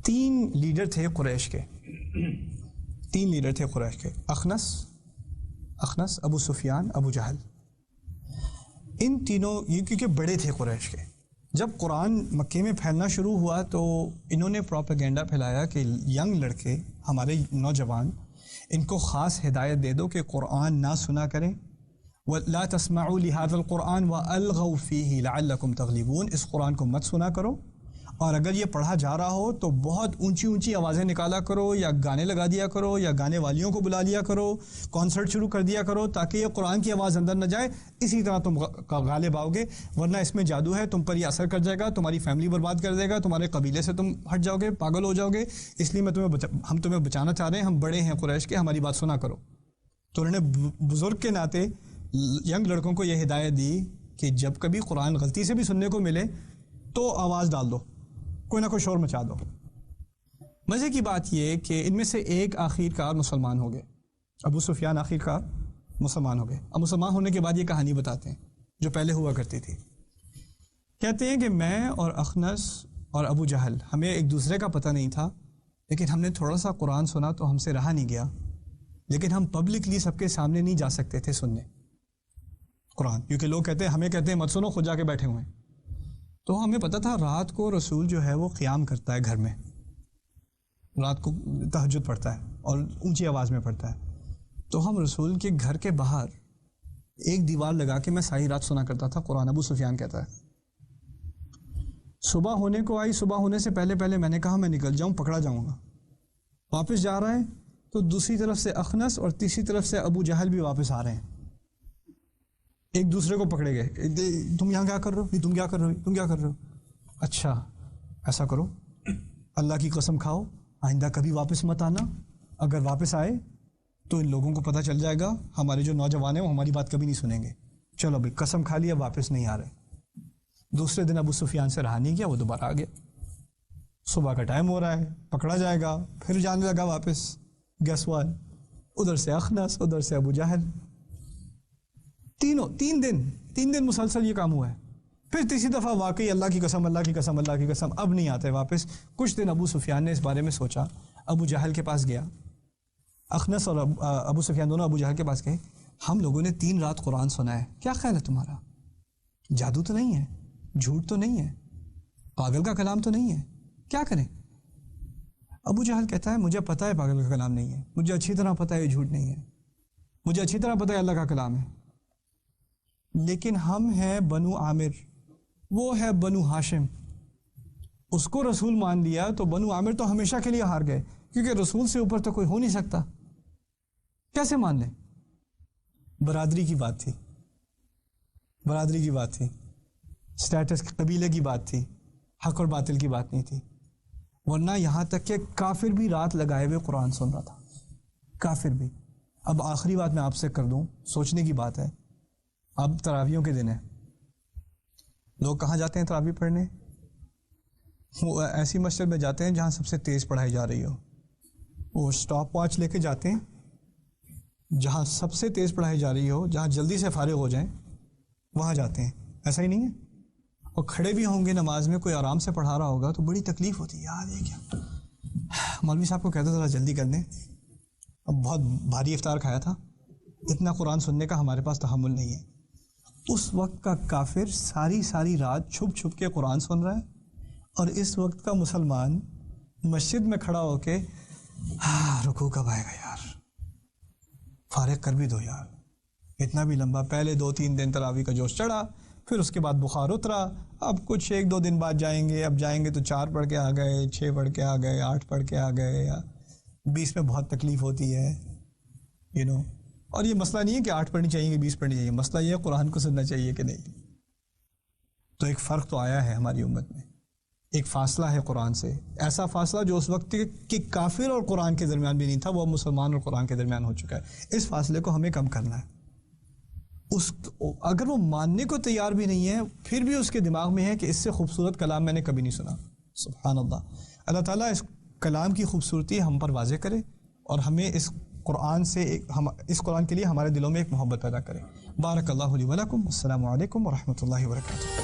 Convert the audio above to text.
تین لیڈر تھے قریش کے، تین لیڈر تھے قریش کے، اخنس، ابو سفیان، ابو جہل۔ ان تینوں یہ کیونکہ بڑے تھے قریش کے، جب قرآن مکے میں پھیلنا شروع ہوا تو انہوں نے پروپیگنڈا پھیلایا کہ ینگ لڑکے، ہمارے نوجوان، ان کو خاص ہدایت دے دو کہ قرآن نہ سنا کریں، وَلَا تَسْمَعُوا لِهَذَا الْقُرْآنِ وَأَلْغَوْا فِيهِ لَعَلَّكُمْ تَغْلِبُونَ، اس قرآن کو مت سنا کرو، اور اگر یہ پڑھا جا رہا ہو تو بہت اونچی اونچی آوازیں نکالا کرو، یا گانے لگا دیا کرو، یا گانے والیوں کو بلا لیا کرو، کانسرٹ شروع کر دیا کرو، تاکہ یہ قرآن کی آواز اندر نہ جائے، اسی طرح تم غالب آؤ گے، ورنہ اس میں جادو ہے، تم پر یہ اثر کر جائے گا، تمہاری فیملی برباد کر دے گا، تمہارے قبیلے سے تم ہٹ جاؤ گے، پاگل ہو جاؤ گے، اس لیے ہم تمہیں بچانا چاہ رہے ہیں، ہم بڑے ہیں قریش کے، ہماری بات سنا کرو۔ تو انہوں نے بزرگ کے ناطے ینگ لڑکوں کو یہ ہدایت دی کہ جب کبھی قرآن غلطی سے بھی سننے کو ملے تو آواز ڈال دو، کوئی نہ کوئی شور مچا دو۔ مزے کی بات یہ کہ ان میں سے ایک آخر کار مسلمان ہو گئے، ابو سفیان آخر کار مسلمان ہو گئے۔ اب مسلمان ہونے کے بعد یہ کہانی بتاتے ہیں جو پہلے ہوا کرتی تھی۔ کہتے ہیں کہ میں اور اخنس اور ابو جہل، ہمیں ایک دوسرے کا پتہ نہیں تھا، لیکن ہم نے تھوڑا سا قرآن سنا تو ہم سے رہا نہیں گیا، لیکن ہم پبلکلی سب کے سامنے نہیں جا سکتے تھے سننے قرآن، کیونکہ لوگ ہمیں کہتے ہیں مت سنو، خود جا کے بیٹھے ہوئے ہیں۔ تو ہمیں پتہ تھا رات کو رسول جو ہے وہ قیام کرتا ہے گھر میں، رات کو تہجد پڑھتا ہے اور اونچی آواز میں پڑھتا ہے، تو ہم رسول کے گھر کے باہر ایک دیوار لگا کے میں ساری رات سنا کرتا تھا قرآن۔ ابو سفیان کہتا ہے صبح ہونے کو آئی، صبح ہونے سے پہلے میں نے کہا میں نکل جاؤں، پکڑا جاؤں گا۔ واپس جا رہا ہے تو دوسری طرف سے اخنس اور تیسری طرف سے ابو جہل بھی واپس آ رہے ہیں، ایک دوسرے کو پکڑے گئے، تم یہاں کیا کر رہے ہو، تم کیا کر رہے ہو، تم کیا کر رہے ہو؟ اچھا ایسا کرو، اللہ کی قسم کھاؤ آئندہ کبھی واپس مت آنا، اگر واپس آئے تو ان لوگوں کو پتہ چل جائے گا ہمارے جو نوجوان ہیں وہ ہماری بات کبھی نہیں سنیں گے، چلو بھائی قسم کھا لیا، واپس نہیں آ رہے۔ دوسرے دن ابو سفیان سے رہا نہیں گیا، وہ دوبارہ آ گیا، صبح کا ٹائم ہو رہا ہے، پکڑا جائے گا، پھر جانے لگا واپس۔ گیس وال ادھر سے اخنس، ادھر سے ابو جہل، تین دن مسلسل یہ کام ہوا ہے۔ پھر تیسری دفعہ واقعی اللہ کی قسم، اللہ کی قسم، اللہ کی قسم، اب نہیں آتے واپس۔ کچھ دن ابو سفیان نے اس بارے میں سوچا، ابو جہل کے پاس گیا، اخنس اور ابو سفیان دونوں ابو جہل کے پاس گئے، ہم لوگوں نے 3 رات قرآن سنا ہے، کیا خیال ہے تمہارا؟ جادو تو نہیں ہے، جھوٹ تو نہیں ہے، پاگل کا کلام تو نہیں ہے، کیا کریں؟ ابو جہل کہتا ہے مجھے پتہ ہے پاگل کا کلام نہیں ہے، مجھے اچھی طرح پتہ ہے یہ جھوٹ نہیں ہے، مجھے اچھی طرح پتہ ہے اللہ کا کلام ہے، لیکن ہم ہیں بنو عامر، وہ ہے بنو ہاشم، اس کو رسول مان لیا تو بنو عامر تو ہمیشہ کے لیے ہار گئے، کیونکہ رسول سے اوپر تو کوئی ہو نہیں سکتا، کیسے مان لیں؟ برادری کی بات تھی، برادری کی بات تھی، سٹیٹس قبیلے کی بات تھی، حق اور باطل کی بات نہیں تھی، ورنہ یہاں تک کہ کافر بھی رات لگائے ہوئے قرآن سن رہا تھا، کافر بھی۔ اب آخری بات میں آپ سے کر دوں، سوچنے کی بات ہے، اب تراویحوں کے دن ہے، لوگ کہاں جاتے ہیں تراویح پڑھنے؟ وہ ایسی مسجد میں جاتے ہیں جہاں سب سے تیز پڑھائی جا رہی ہو، وہ سٹاپ واچ لے کے جاتے ہیں، جہاں سب سے تیز پڑھائی جا رہی ہو، جہاں جلدی سے فارغ ہو جائیں وہاں جاتے ہیں، ایسا ہی نہیں ہے؟ اور کھڑے بھی ہوں گے نماز میں، کوئی آرام سے پڑھا رہا ہوگا تو بڑی تکلیف ہوتی ہے، یار یہ کیا، مولوی صاحب کو کہہ دو ذرا جلدی کر دیں، اب بہت بھاری افطار کھایا تھا، اتنا قرآن سننے کا ہمارے پاس تحمل نہیں ہے۔ اس وقت کا کافر ساری رات چھپ چھپ کے قرآن سن رہا ہے، اور اس وقت کا مسلمان مسجد میں کھڑا ہو کے رکوع کب آئے گا یار، فارغ کر بھی دو یار، اتنا بھی لمبا، پہلے 2-3 دن تراویح کا جوش چڑھا، پھر اس کے بعد بخار اترا، اب کچھ 1-2 دن بعد جائیں گے، اب جائیں گے تو 4 پڑھ کے آ گئے، 6 پڑھ کے آ گئے، 8 پڑھ کے آ گئے، یا 20 میں بہت تکلیف ہوتی ہے، اور یہ مسئلہ نہیں ہے کہ 8 پڑھنی چاہیے کہ 20 پڑھنی چاہیے، مسئلہ یہ ہے قرآن کو سننا چاہیے کہ نہیں۔ تو ایک فرق تو آیا ہے ہماری امت میں، ایک فاصلہ ہے قرآن سے، ایسا فاصلہ جو اس وقت کے کافر اور قرآن کے درمیان بھی نہیں تھا، وہ مسلمان اور قرآن کے درمیان ہو چکا ہے۔ اس فاصلے کو ہمیں کم کرنا ہے۔ اگر وہ ماننے کو تیار بھی نہیں ہے، پھر بھی اس کے دماغ میں ہے کہ اس سے خوبصورت کلام میں نے کبھی نہیں سنا۔ سبحان اللہ، اللہ تعالیٰ اس کلام کی خوبصورتی ہم پر واضح کرے، اور ہمیں اس قرآن کے لیے ہمارے دلوں میں ایک محبت پیدا کرے۔ بارک اللہ لی و لکم، السلام علیکم ورحمۃ اللہ وبرکاتہ۔